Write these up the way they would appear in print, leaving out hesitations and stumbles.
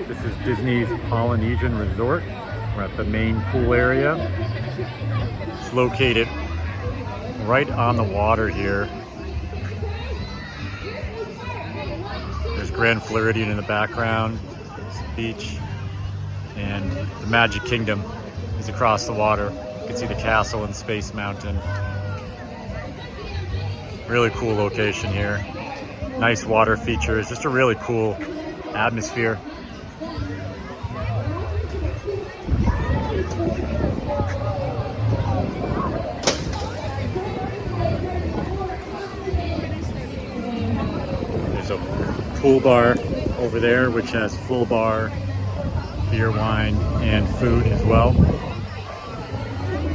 This is Disney's Polynesian Resort. We're at the main pool area. It's located right on the water here. There's Grand Floridian in the background, it's the beach, and the Magic Kingdom is across the water. You can see the castle and Space Mountain. Really cool location here. Nice water features, just a really cool atmosphere. There's a pool bar over there which has full bar, beer, wine, and food as well.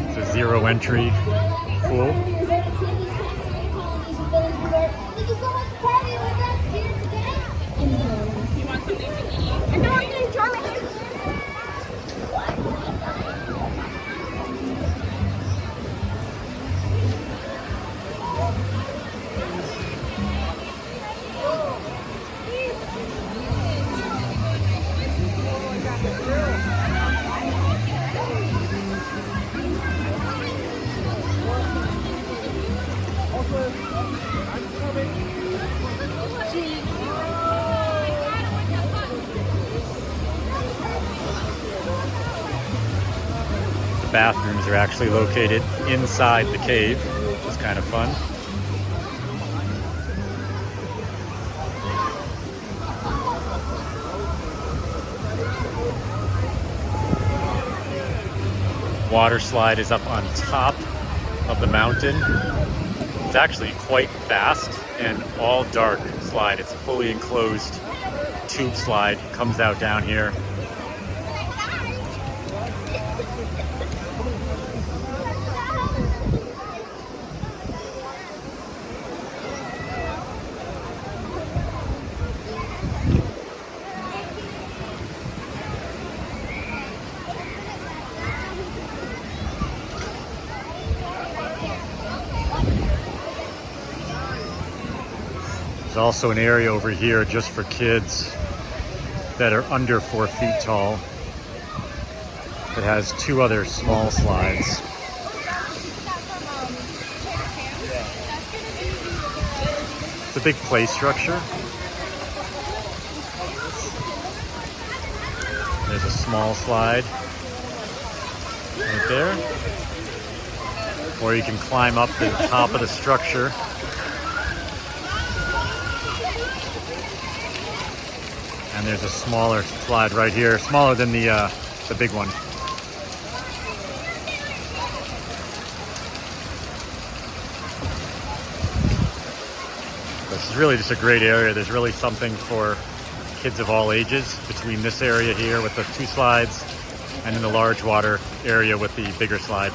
It's a zero entry pool. The bathrooms are actually located inside the cave, which is kind of fun. Water slide is up on top of the mountain. It's actually quite fast and all dark slide. It's a fully enclosed tube slide. It comes out down here. There's also an area over here just for kids that are under 4 feet tall. It has 2 other small slides. It's a big play structure. There's a small slide right there. Or you can climb up to the top of the structure. And there's a smaller slide right here, smaller than the big one. This is really just a great area. There's really something for kids of all ages between this area here with the 2 slides and then the large water area with the bigger slide.